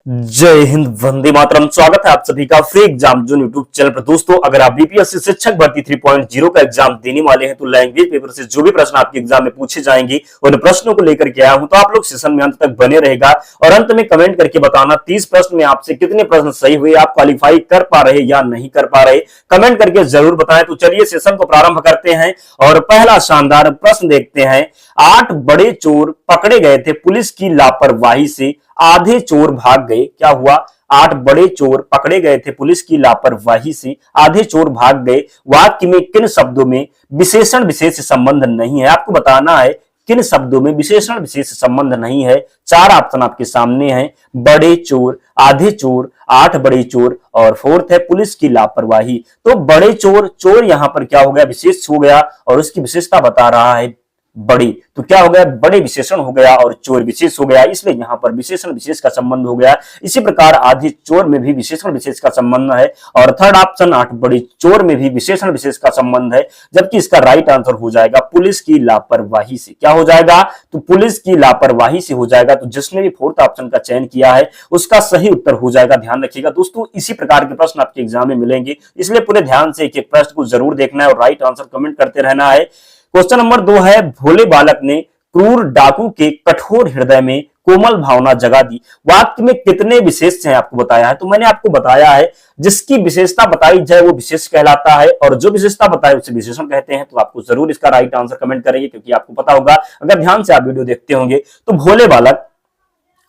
जय हिंद, वंदे मातरम। स्वागत है आप सभी का free exam zone YouTube channel पर। दोस्तों, अगर आप बीपीएससी शिक्षक भर्ती 3.0 का एग्जाम देने वाले हैं तो लैंग्वेज पेपर से जो भी प्रश्न आपके एग्जाम में पूछे जाएंगे उन प्रश्नों को लेकर के आया हूं, तो आप लोग सेशन में अंत तक बने रहेगा और अंत में कमेंट करके बताना 30 प्रश्न में आपसे कितने प्रश्न सही हुए, आप क्वालिफाई कर पा रहे या नहीं कर पा रहे, कमेंट करके जरूर बताएं। तो चलिए सेशन को प्रारंभ करते हैं और पहला शानदार प्रश्न देखते हैं। 8 बड़े चोर पकड़े गए थे, पुलिस की लापरवाही से आधे चोर भाग गए। क्या हुआ? 8 बड़े चोर पकड़े गए थे, पुलिस की लापरवाही से आधे चोर भाग गए। वाक्य में किन शब्दों में विशेषण विशेष संबंध नहीं है? आपको बताना है किन शब्दों में विशेषण विशेष संबंध नहीं है। 4 ऑप्शन आपके सामने हैं। बड़े चोर, आधे चोर, 8 बड़े चोर और फोर्थ है पुलिस की लापरवाही। तो बड़े चोर, चोर यहां पर क्या हो गया? विशेष हो गया और उसकी विशेषता बता रहा है बड़ी, तो क्या हो गया? बड़े विशेषण हो गया और चोर विशेष हो गया, इसलिए यहां पर विशेषण विशेष का संबंध हो गया। इसी प्रकार आधे चोर में भी विशेषण विशेष का संबंध है और थर्ड ऑप्शन 8 बड़े चोर में भी विशेषण विशेष का संबंध है, जबकि इसका राइट आंसर हो जाएगा पुलिस की लापरवाही से। क्या हो जाएगा? तो पुलिस की लापरवाही से हो जाएगा। तो जिसने भी फोर्थ ऑप्शन का चयन किया है उसका सही उत्तर हो जाएगा। ध्यान रखिएगा दोस्तों, इसी प्रकार के प्रश्न आपके एग्जाम में मिलेंगे, इसलिए पूरे ध्यान से एक एक प्रश्न को जरूर देखना है और राइट आंसर कमेंट करते रहना है। क्वेश्चन नंबर 2 है, भोले बालक ने क्रूर डाकू के कठोर हृदय में कोमल भावना जगा दी। वाक्य में कितने विशेष हैं आपको बताया है? तो मैंने आपको बताया है जिसकी विशेषता बताई जाए वो विशेष कहलाता है और जो विशेषता बताए उसे विशेषण कहते हैं। तो आपको जरूर इसका राइट आंसर कमेंट करेंगे, क्योंकि आपको पता होगा अगर ध्यान से आप वीडियो देखते होंगे। तो भोले बालक,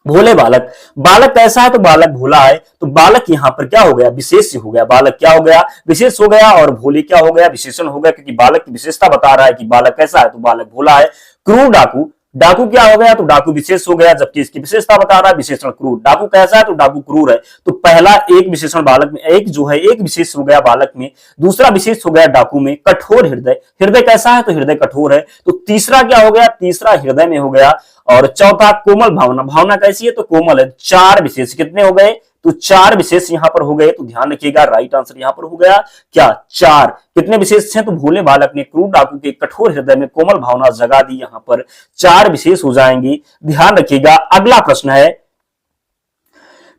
भोले बालक, बालक कैसा है? तो बालक भोला है, तो बालक यहां पर क्या हो गया? विशेष हो गया। बालक क्या हो गया? विशेष हो गया और भोले क्या हो गया? विशेषण हो गया, क्योंकि बालक की विशेषता बता रहा है कि बालक कैसा है, तो बालक भोला है। क्रूर डाकू, डाकू क्या हो गया? तो डाकू विशेष हो गया, जबकि इसकी विशेषता बता रहा है विशेषण क्रूर। डाकू कैसा है? तो डाकू क्रूर है। तो पहला एक विशेषण बालक में, एक जो है एक विशेष हो गया बालक में, दूसरा विशेष हो गया डाकू में। कठोर हृदय, हृदय कैसा है? तो हृदय कठोर है। तो तीसरा क्या हो गया? तीसरा हृदय में हो गया। और चौथा कोमल भावना, भावना कैसी है? तो कोमल है। 4 विशेष कितने हो गए? तो 4 विशेष यहां पर हो गए। तो ध्यान रखिएगा राइट आंसर यहां पर हो गया क्या? 4। कितने विशेष हैं? तो भोले बालक ने क्रूर डाकू के कठोर हृदय में कोमल भावना जगा दी, यहां पर 4 विशेष हो जाएंगी। ध्यान रखिएगा। अगला प्रश्न है,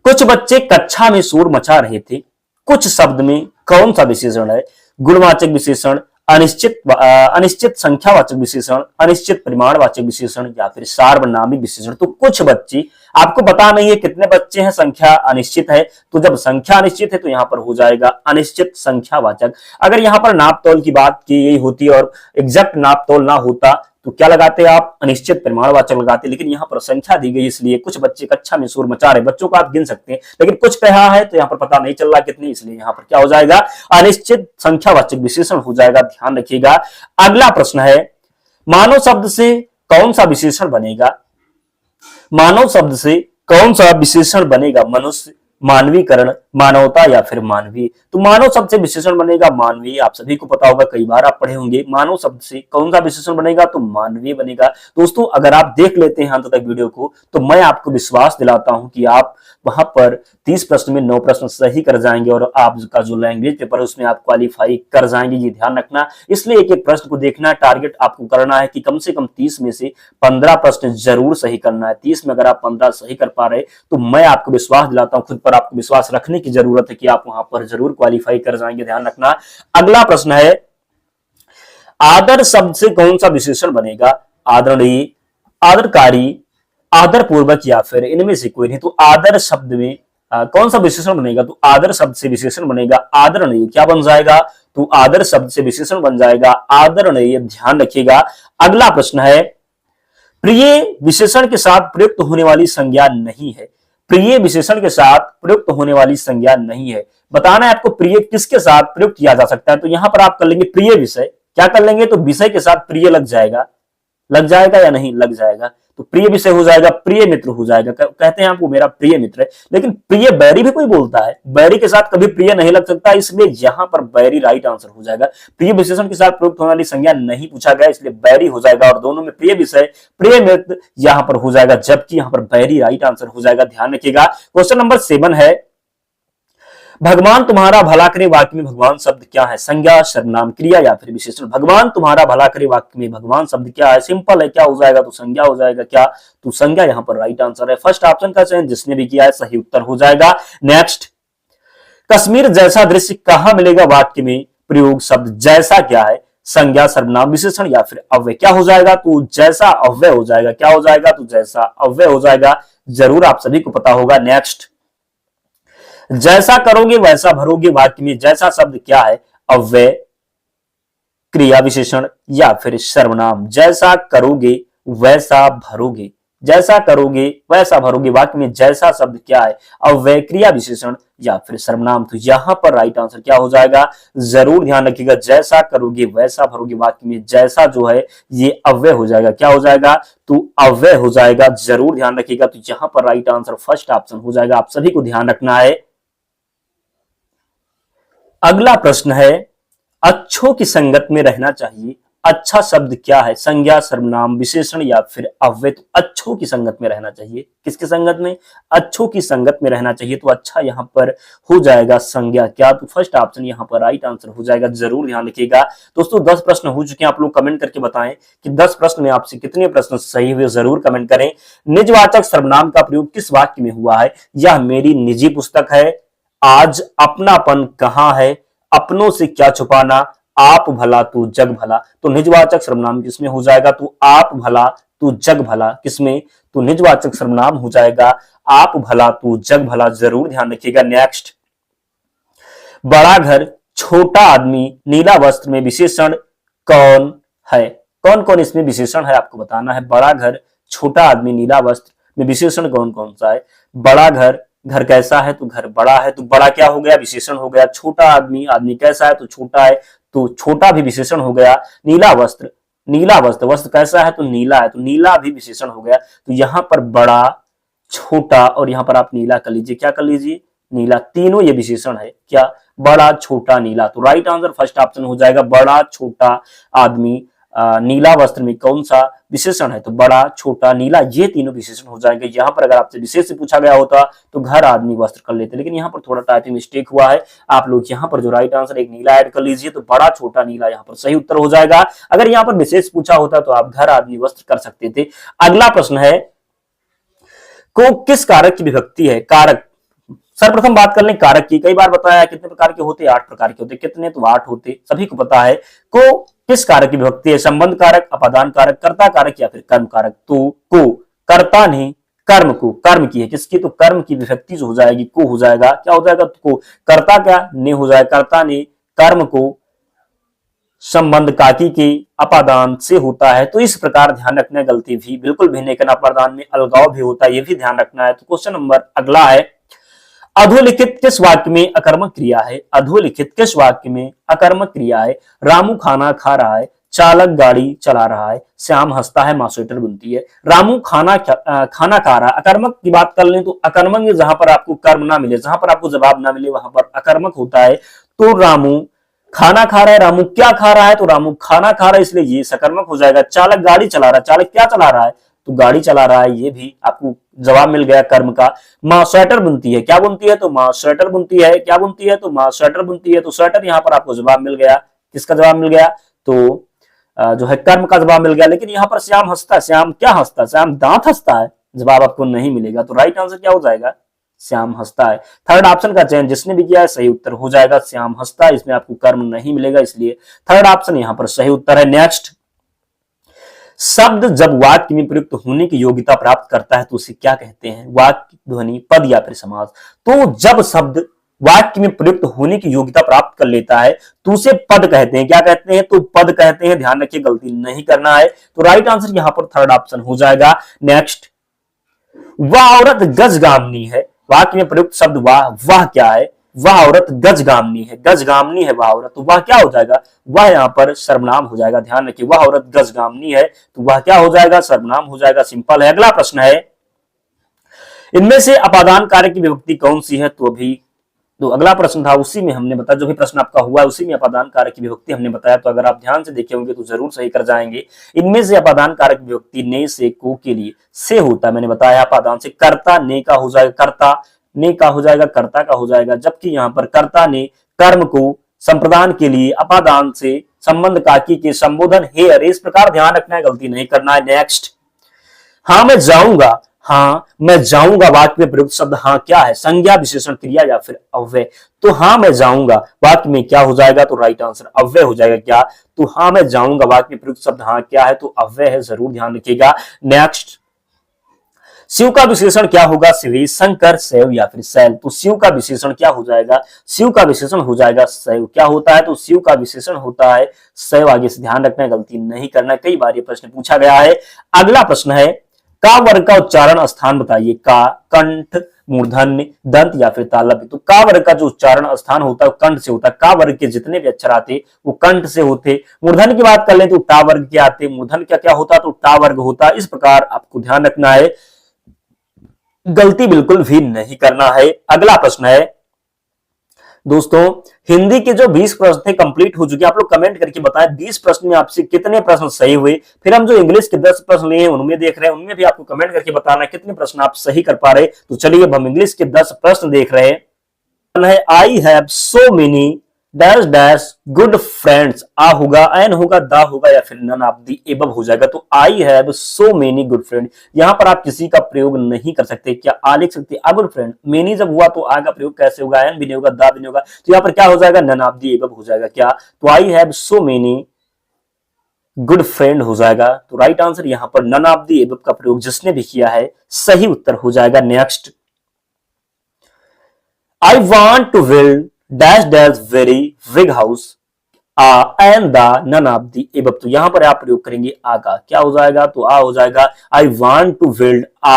कुछ बच्चे कक्षा में शोर मचा रहे थे, कुछ शब्द में कौन सा विशेषण है? गुणवाचक विशेषण, अनिश्चित संख्यावाचक विशेषण, अनिश्चित परिमाणवाचक विशेषण या फिर सार्वनामिक विशेषण। तो कुछ बच्चे, आपको पता नहीं है कितने बच्चे हैं, संख्या अनिश्चित है, तो जब संख्या अनिश्चित है तो यहां पर हो जाएगा अनिश्चित संख्यावाचक। अगर यहां पर नाप तौल की बात की गई होती और एग्जैक्ट नाप तौल ना होता तो क्या लगाते आप? अनिश्चित परिमाणवाचक लगाते, लेकिन यहां पर संख्या दी गई इसलिए कुछ बच्चे कक्षा में शोर मचा रहे, बच्चों को आप गिन सकते हैं, लेकिन कुछ कहा है तो यहां पर पता नहीं चल रहा कितने, इसलिए यहां पर क्या हो जाएगा? अनिश्चित संख्यावाचक विशेषण हो जाएगा। ध्यान रखिएगा। अगला प्रश्न है, मानव शब्द से कौन सा विशेषण बनेगा? मानव शब्द से कौन सा विशेषण बनेगा? मनुष्य, मानवीकरण, मानवता या फिर मानवीय। तो मानव शब्द से विशेषण बनेगा मानवीय। आप सभी को पता होगा, कई बार आप पढ़े होंगे। मानव शब्द से कौन सा विशेषण बनेगा? तो मानवीय बनेगा। दोस्तों, अगर आप देख लेते हैं अंत तक वीडियो को तो मैं आपको विश्वास दिलाता हूं कि आप वहां पर 30 प्रश्न में 9 प्रश्न सही कर जाएंगे और आपका जो लैंग्वेज पेपर है उसमें आप क्वालिफाई कर जाएंगे। ये ध्यान रखना। इसलिए एक एक प्रश्न को देखना, टारगेट आपको करना है कि कम से कम 30 में से 15 प्रश्न जरूर सही करना है। 30 में अगर आप 15 सही कर पा रहे तो मैं आपको विश्वास दिलाता हूं, खुद पर आपको विश्वास रखने की जरूरत है कि आप वहां पर जरूर क्वालिफाई कर जाएंगे। ध्यान रखना। अगला प्रश्न है, आदर शब्द से कौन सा विशेषण बनेगा? आदरणीय, आदरकारी, आदर पूर्वक या फिर इनमें से कोई नहीं। तो आदर शब्द में कौन सा विशेषण बनेगा? तो आदर शब्द से विशेषण बनेगा आदरणीय। क्या बन जाएगा? तो आदर शब्द से विशेषण बन जाएगा आदरणीय। ध्यान रखिएगा। अगला प्रश्न है, प्रिय विशेषण के साथ प्रयुक्त होने वाली संज्ञा नहीं है। प्रिय विशेषण के साथ प्रयुक्त होने वाली संज्ञा नहीं है। बताना है आपको प्रिय किसके साथ प्रयुक्त किया जा सकता है। तो यहां पर आप कर लेंगे प्रिय विषय। क्या कर लेंगे? तो विषय के साथ प्रिय लग जाएगा। लग जाएगा या नहीं? लग जाएगा। तो प्रिय विषय हो जाएगा, प्रिय मित्र हो जाएगा। कहते हैं आपको मेरा प्रिय मित्र है, लेकिन प्रिय बैरी भी कोई बोलता है, बैरी के साथ कभी प्रिय नहीं लग सकता, इसलिए यहां पर बैरी राइट आंसर हो जाएगा। प्रिय विशेषण के साथ प्रयुक्त होने वाली संज्ञा नहीं पूछा गया, इसलिए बैरी हो जाएगा और दोनों में प्रिय विषय, प्रिय मित्र यहां पर हो जाएगा, जबकि यहां पर बैरी राइट आंसर हो जाएगा। ध्यान रखिएगा। क्वेश्चन नंबर 7 है, भगवान तुम्हारा भला करे वाक्य में भगवान शब्द क्या है? संज्ञा, सर्वनाम, क्रिया या फिर विशेषण? भगवान तुम्हारा भला करे वाक्य में भगवान शब्द क्या है? सिंपल है, क्या हो जाएगा? तो संज्ञा हो जाएगा। क्या? तो संज्ञा यहाँ पर राइट आंसर है। फर्स्ट ऑप्शन का चयन जिसने भी किया है सही उत्तर हो जाएगा। नेक्स्ट, कश्मीर जैसा दृश्य कहां मिलेगा वाक्य में प्रयोग शब्द जैसा क्या है? संज्ञा, सर्वनाम, विशेषण या फिर अव्यय? क्या हो जाएगा? तो जैसा अव्यय हो जाएगा। क्या हो जाएगा? तो जैसा अव्यय हो जाएगा। जरूर आप सभी को पता होगा। नेक्स्ट, जैसा करोगे वैसा भरोगे वाक्य में जैसा शब्द क्या है? अव्यय, क्रिया, विशेषण या फिर सर्वनाम? जैसा करोगे वैसा भरोगे, जैसा करोगे वैसा भरोगे वाक्य में जैसा शब्द क्या है? अव्यय, क्रिया, विशेषण या फिर सर्वनाम? तो यहां पर राइट आंसर क्या हो जाएगा? जरूर ध्यान रखिएगा, जैसा करोगे वैसा भरोगे वाक्य में जैसा जो है ये अव्यय हो जाएगा। क्या हो जाएगा? तो अव्यय हो जाएगा। जरूर ध्यान रखिएगा। तो यहां पर राइट आंसर फर्स्ट ऑप्शन हो जाएगा। आप सभी को ध्यान रखना है। अगला प्रश्न है, अच्छों की संगत में रहना चाहिए। अच्छा शब्द क्या है? संज्ञा, सर्वनाम, विशेषण या फिर अव्यय? तो अच्छों की संगत में रहना चाहिए। किसकी संगत में? अच्छों की संगत में रहना चाहिए। तो अच्छा यहां पर हो जाएगा संज्ञा। क्या? तो फर्स्ट ऑप्शन यहां पर राइट आंसर हो जाएगा। जरूर ध्यान रखिएगा। दोस्तों 10 प्रश्न हो चुके हैं। आप लोग कमेंट करके बताएं कि 10 प्रश्न में आपसे कितने प्रश्न सही हुए। जरूर कमेंट करें। निजवाचक सर्वनाम का प्रयोग किस वाक्य में हुआ है? यह मेरी निजी पुस्तक है। आज अपनापन कहां है? अपनों से क्या छुपाना? आप भला तू जग भला? तो निजवाचक सर्वनाम किसमें हो जाएगा? तो आप भला तू जग भला। किसमें? तो निजवाचक सर्वनाम हो जाएगा आप भला तू जग भला। जरूर ध्यान रखिएगा। नेक्स्ट, बड़ा घर, छोटा आदमी, नीला वस्त्र में विशेषण कौन है? कौन कौन इसमें विशेषण है आपको बताना है। बड़ा घर, छोटा आदमी, नीला वस्त्र में विशेषण कौन कौन सा है? बड़ा घर, घर कैसा है? तो घर बड़ा है। तो बड़ा क्या हो गया? विशेषण हो गया। छोटा आदमी, आदमी कैसा है? तो छोटा है। तो छोटा भी विशेषण हो गया। नीला वस्त्र, नीला वस्त्र, वस्त्र कैसा है? तो नीला है। तो नीला भी विशेषण हो गया। तो यहां पर बड़ा, छोटा और यहां पर आप नीला कर लीजिए। क्या कर लीजिए? नीला। तीनों ये विशेषण है। क्या? बड़ा, छोटा, नीला। तो राइट आंसर फर्स्ट ऑप्शन हो जाएगा। बड़ा, छोटा आदमी, नीला वस्त्र में कौन सा विशेषण है? तो बड़ा, छोटा, नीला, ये तीनों विशेषण हो जाएंगे। यहां पर अगर आपसे विशेष से पूछा गया होता तो घर, आदमी, वस्त्र कर लेते, लेकिन यहां पर थोड़ा टाइपिंग मिस्टेक हुआ है। आप लोग यहां पर जो राइट आंसर एक नीला ऐड कर लीजिए। तो बड़ा, छोटा, नीला यहां पर सही उत्तर हो जाएगा। अगर यहां पर विशेष पूछा होता तो आप घर, आदमी, वस्त्र कर सकते थे। अगला प्रश्न है, को किस कारक की विभक्ति है? कारक, सर्वप्रथम बात कर लें कारक की। कई बार बताया कितने प्रकार के होते? 8 प्रकार के होते। कितने? तो 8 होते। सभी को पता है। को किस कारक की विभक्ति है? संबंध कारक, अपादान कारक, कर्ता कारक या फिर कर्म कारक? तो को, कर्ता नहीं, कर्म को, कर्म की है। किसकी? तो कर्म की विभक्ति जो हो जाएगी को हो जाएगा। क्या हो जाएगा? तो को। कर्ता क्या? ने हो जाएगा। कर्ता ने कर्म को संबंध काकी के अपादान से होता है। तो इस प्रकार ध्यान रखना है। गलती भी बिल्कुल भी नहीं करना। अपादान में अलगाव भी होता है, ये भी ध्यान रखना है। तो क्वेश्चन नंबर अगला है, अधोलिखित किस वाक्य में अकर्मक क्रिया है? अधोलिखित किस वाक्य में अकर्मक क्रिया है? रामू खाना खा रहा है, चालक गाड़ी चला रहा है, श्याम हंसता है, मां स्वेटर बुनती है। रामू खाना खा रहा है। अकर्मक की बात कर लें तो अकर्मक में जहां पर आपको कर्म ना मिले, जहां पर आपको जवाब ना मिले, वहां पर अकर्मक होता है। तो रामू खाना खा रहा है। रामू क्या खा रहा है? तो रामू खाना खा रहा है, इसलिए ये सकर्मक हो जाएगा। चालक गाड़ी चला रहा है। चालक क्या चला रहा है? तो गाड़ी चला रहा है। ये भी आपको जवाब मिल गया कर्म का। मां स्वेटर बुनती है। क्या बुनती है? तो मां स्वेटर बुनती है। क्या बुनती है? तो मां स्वेटर बुनती है। तो स्वेटर यहां पर आपको जवाब मिल गया। किसका जवाब मिल गया? तो जो है कर्म का जवाब मिल गया। लेकिन यहां पर श्याम हंसता है। श्याम क्या हंसता है? श्याम दांत हंसता है। जवाब आपको नहीं मिलेगा। तो राइट आंसर क्या हो जाएगा? श्याम हंसता है। थर्ड ऑप्शन का चयन जिसने भी किया है सही उत्तर हो जाएगा। श्याम हंसता है, इसमें आपको कर्म नहीं मिलेगा, इसलिए थर्ड ऑप्शन यहां पर सही उत्तर है। नेक्स्ट, शब्द जब वाक्य में प्रयुक्त होने की योग्यता प्राप्त करता है तो उसे क्या कहते हैं? वाक्य, ध्वनि, पद या फिर समास? तो जब शब्द वाक्य में प्रयुक्त होने की योग्यता प्राप्त कर लेता है तो उसे पद कहते हैं। क्या कहते हैं? तो पद कहते हैं। ध्यान रखिए, गलती नहीं करना है। तो राइट आंसर यहां पर थर्ड ऑप्शन हो जाएगा। नेक्स्ट, वह औरत गजगामिनी है। वाक्य में प्रयुक्त शब्द वह क्या है? वह औरत गजगामिनी है। गजगामिनी है वह औरत। तो वह क्या हो जाएगा? वह यहां पर सर्वनाम हो जाएगा। ध्यान रखिए, वह औरत गजगामिनी है तो वह क्या हो जाएगा? सर्वनाम हो जाएगा। सिंपल है। अगला प्रश्न है, इनमें से अपादान कारक की विभक्ति कौन सी है? तो अभी तो अगला प्रश्न था, उसी में हमने बताया, जो भी प्रश्न आपका हुआ है उसी में अपादान कारक की विभक्ति हमने बताया। तो अगर आप ध्यान से देखे होंगे तो जरूर सही कर जाएंगे। इनमें से अपादान कारक विभक्ति ने, से, को के लिए से होता है। मैंने बताया अपादान से कर्ता ने का हो जाएगा कर्ता, ने का हो जाएगा कर्ता का हो जाएगा, जबकि यहाँ पर कर्ता ने कर्म को संप्रदान के लिए अपादान से संबंध काकी के संबोधन हे अरे, इस प्रकार ध्यान रखना है, गलती नहीं करना है। नेक्स्ट, हाँ मैं जाऊंगा, हाँ मैं जाऊंगा वाक्य में प्रयुक्त शब्द हाँ क्या है, संज्ञा विशेषण क्रिया या फिर अव्यय। तो हाँ मैं जाऊंगा वाक्य में क्या हो जाएगा, तो राइट आंसर अव्यय हो जाएगा। क्या, तो हाँ मैं जाऊंगा वाक्य में प्रयुक्त शब्द हाँ क्या है, तो अव्यय है, जरूर ध्यान रखिएगा। नेक्स्ट, शिव का विशेषण क्या होगा, शिवी, शंकर, शैव या फिर शैल। तो शिव का विशेषण क्या हो जाएगा, शिव का विशेषण हो जाएगा शैव। क्या होता है, तो शिव का विशेषण होता है शैव। आगे से ध्यान रखना है, गलती नहीं करना, कई बार ये प्रश्न पूछा गया है। अगला प्रश्न है, का वर्ग का उच्चारण स्थान बताइए, का, कंठ, मूर्धन्य, दंत या फिर तालव्य। तो का वर्ग का जो उच्चारण स्थान होता है कंठ से होता है। का वर्ग के जितने भी अक्षर आते वो कंठ से होते। मूर्धन्य की बात कर ले तो टा वर्ग के आते, मूर्धन्य क्या क्या होता, तो टा वर्ग होता। इस प्रकार आपको ध्यान रखना है, गलती बिल्कुल भी नहीं करना है। अगला प्रश्न है दोस्तों, हिंदी के जो 20 प्रश्न थे कंप्लीट हो चुके हैं। आप लोग कमेंट करके बताएं 20 प्रश्न में आपसे कितने प्रश्न सही हुए। फिर हम जो इंग्लिश के 10 प्रश्न लिए हैं उनमें देख रहे हैं, उनमें भी आपको कमेंट करके बताना है कितने प्रश्न आप सही कर पा रहे। तो चलिए अब हम इंग्लिश के 10 प्रश्न देख रहे हैं। I have so many dash dash good friends. A होगा, एन होगा, दा होगा या फिर नन ऑफ द एबव हो जाएगा। तो आई have so many good friend, यहां पर आप किसी का प्रयोग नहीं कर सकते। क्या आ लिख सकते, आ गुड फ्रेंड। मेनी जब हुआ तो आ का प्रयोग कैसे होगा, एन भी नहीं होगा, दा भी नहीं होगा, तो यहां पर क्या हो जाएगा, नन ऑफ द एबव हो जाएगा। क्या, तो आई have so many good friend हो जाएगा। तो राइट आंसर यहां पर नन ऑफ द एबव का प्रयोग जिसने भी किया है सही उत्तर हो जाएगा। Next, I want to build dash dash very big house and the none of the above। तो यहां पर आप प्रयोग करेंगे आ का, क्या हो जाएगा, तो आ हो जाएगा। I want to build a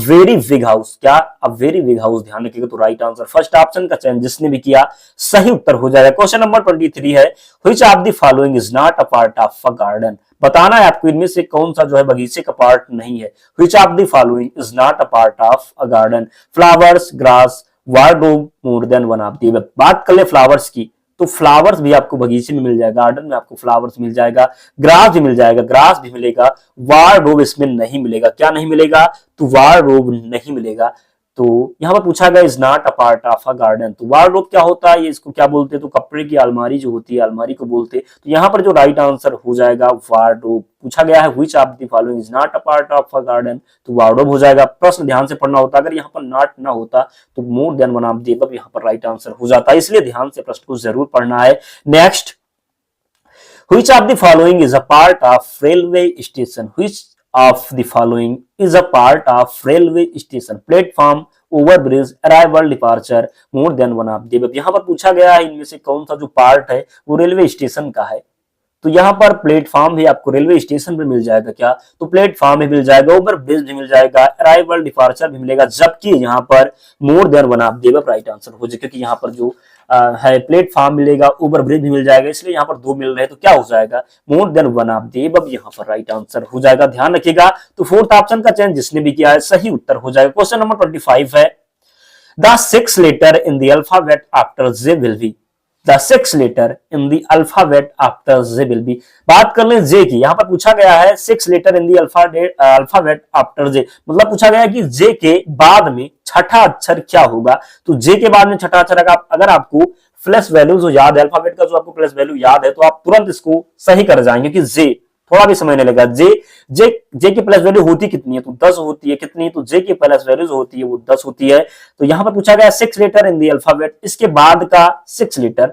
very big house। क्या, a very big house, ध्यान रखिएगा। तो राइट आंसर फर्स्ट ऑप्शन का चयन जिसने भी किया सही उत्तर हो जाएगा। क्वेश्चन नंबर 23 है, which of the following is not a part of a garden। बताना है आपको इनमें से कौन सा जो है बगीचे का पार्ट नहीं है। which of the following is not a part of a garden। Flowers, grass, wardrobe, more than one of the. बात कर ले फ्लावर्स की, तो फ्लावर्स भी आपको बगीचे में मिल जाएगा, गार्डन में आपको फ्लावर्स मिल जाएगा, ग्रास भी मिल जाएगा, ग्रास भी मिलेगा, वार्डरोब इसमें नहीं मिलेगा। क्या नहीं मिलेगा, तो वार्डरोब नहीं मिलेगा। तो यहां पर पूछा गया is not a part of a garden. तो वार्डरोब क्या होता है, ये इसको क्या बोलते हैं, तो कपड़े की अलमारी जो होती है, अलमारी को बोलते हैं। तो यहां पर जो राइट आंसर हो जाएगा वार्डरोब। पूछा गया है which of the following is not a part of a garden, तो वार्डरोब हो जाएगा। प्रश्न ध्यान से पढ़ना होता, अगर यहाँ पर नॉट ना होता तो मोर than one of the above यहाँ पर राइट आंसर हो जाता है, इसलिए ध्यान से प्रश्न को जरूर पढ़ना है। Next, which of the following is a part of railway station. Which of the following is a part of railway station. Platform, overbridge, arrival, departure, more than one of the. यहां पर पूछा गया है इनमें से कौन सा जो पार्ट है वो रेलवे स्टेशन का है। तो यहाँ पर प्लेटफॉर्म भी आपको रेलवे स्टेशन पे मिल जाएगा। क्या, तो प्लेटफॉर्म भी मिल जाएगा, ओवर ब्रिज भी मिल जाएगा, अराइवल, डिपार्चर भी मिलेगा, जबकि यहाँ पर मोर than one of the right answer हो जाएगा। क्योंकि यहाँ पर जो है प्लेटफॉर्म मिलेगा, ओवर ब्रिज भी मिल जाएगा, इसलिए यहाँ पर दो मिल रहे हैं। तो क्या हो जाएगा, more than one of the यहाँ पर राइट आंसर हो जाएगा। ध्यान रखिएगा। तो फोर्थ ऑप्शन का चयन जिसने भी किया है सही उत्तर हो जाएगा। क्वेश्चन नंबर 25 है, the 6 letter in the alphabet after J will be। The 6 letter in the alphabet after J will be। बात कर लें J की, यहां पर पूछा गया है 6 letter in the alphabet after J, मतलब पूछा गया है कि J के बाद में छठा अक्षर क्या होगा। तो J के बाद में छठा अक्षर अगर आपको प्लस वैल्यू जो याद है, अल्फाबेट का जो आपको प्लस वैल्यू याद है, तो आप तुरंत इसको सही कर जाएंगे कि J, थोड़ा भी समय नहीं लगेगा। जे की प्लस वैल्यू होती कितनी है, तो 10 होती है। कितनी, तो जे की प्लस वैल्यू जो होती है वो 10 होती है। तो यहां पर पूछा गया 6 लेटर इन द अल्फाबेट, इसके बाद का 6 लेटर,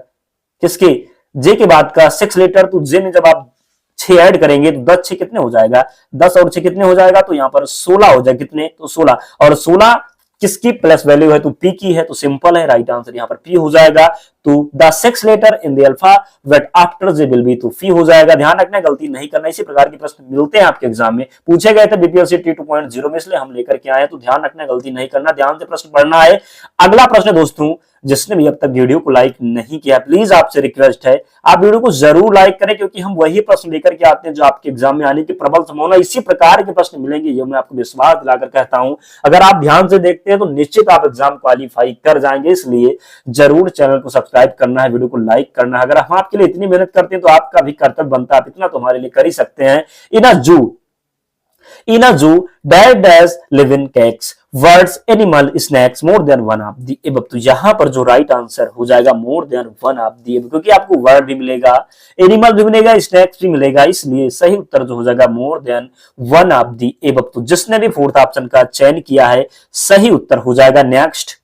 किसके, जे के बाद का 6 लेटर। तो जे में जब आप 6 ऐड करेंगे तो 10 6 कितने हो जाएगा, 10 और 6 कितने हो जाएगा, तो यहाँ पर 16 हो जाएगा। कितने, तो 16, और 16 किसकी प्लस वैल्यू है, तो पी की है, तो सिंपल है, राइट आंसर यहाँ पर पी हो जाएगा। तो the 6 letter in the alphabet after J will be, तो पी हो जाएगा। ध्यान रखना, गलती नहीं करना। इसी प्रकार के प्रश्न मिलते हैं आपके एग्जाम में, पूछे गए थे बीपीएससी T2.0 में, इसलिए हम लेकर के आए। तो ध्यान रखना, गलती नहीं करना, ध्यान से प्रश्न पढ़ना है। अगला प्रश्न दोस्तों, जिसने भी अब तक वीडियो को लाइक नहीं किया, प्लीज आपसे रिक्वेस्ट है आप वीडियो को जरूर लाइक करें, क्योंकि हम वही प्रश्न लेकर के आते हैं जो आपके एग्जाम में आने की प्रबल संभावना, इसी प्रकार के प्रश्न मिलेंगे, ये मैं आपको विश्वास दिलाकर कहता हूं। अगर आप ध्यान से देखते हैं तो निश्चित आप एग्जाम क्वालिफाई कर जाएंगे, इसलिए जरूर चैनल को सब्सक्राइब करना है, वीडियो को लाइक करना है। अगर हम आपके लिए इतनी मेहनत करते हैं तो आपका भी कर्तव्य बनता है, आप इतना तो हमारे लिए कर ही सकते हैं। In a zoo dash dash live in cages, birds animal snakes more than one of the above. तो यहां पर जो राइट आंसर हो जाएगा more than one of the above, क्योंकि आपको वर्ड भी मिलेगा, एनिमल भी मिलेगा, स्नैक्स भी मिलेगा, इसलिए सही उत्तर जो हो जाएगा more than one of the above. तो जिसने भी फोर्थ ऑप्शन का चयन किया है सही उत्तर हो जाएगा। Next,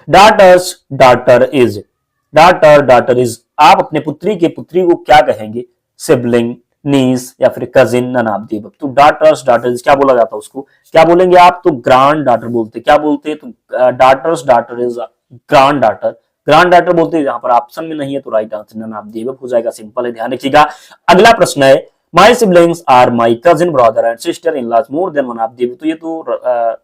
daughters daughter is, daughter is, आप अपने पुत्री के पुत्री को क्या कहेंगे? सिबलिंग, नीस या फिर cousin, none of the above. तो डाटर्स डाटर क्या बोला जाता है उसको, क्या बोलेंगे आप? तो ग्रांड डाटर बोलते, क्या बोलते हैं? तो daughter's daughter is granddaughter, granddaughter बोलते हैं। यहां पर ऑप्शन में नहीं है तो right answer none of the above हो जाएगा। सिंपल है, ध्यान रखिएगा। अगला प्रश्न है, my siblings are my cousin brother and sister in laws more than one of the above. तो ये तो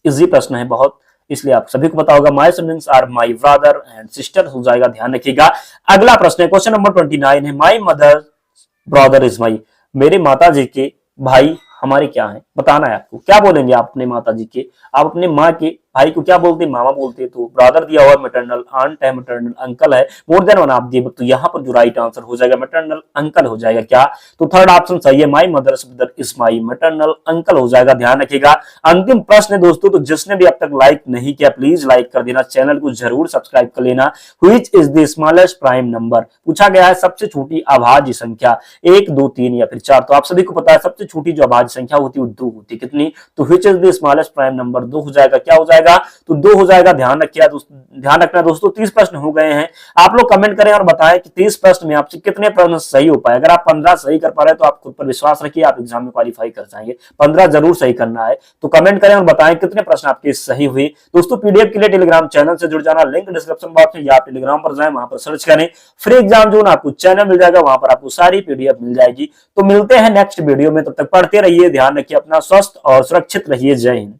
इजी प्रश्न है बहुत, इसलिए आप सभी को पता होगा। My siblings are my brother and sister हो जाएगा, ध्यान रखिएगा। अगला प्रश्न है, क्वेश्चन नंबर 29 है, माई मदर ब्रदर इज माई, मेरे माता जी के भाई हमारे क्या है, बताना है आपको। क्या बोलेंगे आप अपने माता जी के? आप अपने माँ के भाई को क्या बोलते हैं? मामा बोलते हैं। तो ब्रदर दिया हुआ मैटरनल आंट है, मैटरनल अंकल है, मोर देन वन आप दिए, तो यहाँ पर जो राइट आंसर हो जाएगा मैटरनल अंकल हो जाएगा। क्या? तो थर्ड ऑप्शन सही है, my mother's brother is my maternal uncle हो जाएगा, ध्यान रखिएगा। अंतिम प्रश्न है दोस्तों, तो जिसने भी अब तक लाइक नहीं किया प्लीज लाइक कर देना, चैनल को जरूर सब्सक्राइब कर लेना। Which is the smallest prime number, पूछा गया है सबसे छोटी अभाज्य संख्या, 1, 2, 3 या फिर 4। तो आप सभी को पता है सबसे छोटी जो अभाज्य संख्या होती है वो 2 होती है। कितनी? तो which is the smallest prime number, 2 हो जाएगा। क्या हो जाएगा? तो 2 हो जाएगा, ध्यान रखिएगा ध्यान रखना दोस्तों। 30 प्रश्न हो गए हैं, आप लोग कमेंट करें और बताएं कि 30 प्रश्न में आपसे कितने प्रश्न सही हो पाए। अगर आप 15 सही कर पा रहे हैं तो आप खुद पर विश्वास रखिए, आप एग्जाम में क्वालिफाई कर जाएंगे। 15 जरूर सही करना है, तो कमेंट करें और बताएं कितने प्रश्न आपके सही हुए। दोस्तों पीडीएफ के लिए टेलीग्राम चैनल से जुड़ जाना, लिंक डिस्क्रिप्शन बॉक्स में, या आप टेलीग्राम पर जाएं, वहां पर सर्च करें फ्री एग्जाम जोन, आपको चैनल मिल जाएगा, वहां पर आपको सारी पीडीएफ मिल जाएगी। तो मिलते हैं नेक्स्ट वीडियो में, तब तक पढ़ते रहिए, ध्यान रखिए अपना, स्वस्थ और सुरक्षित रहिए। जय हिंद।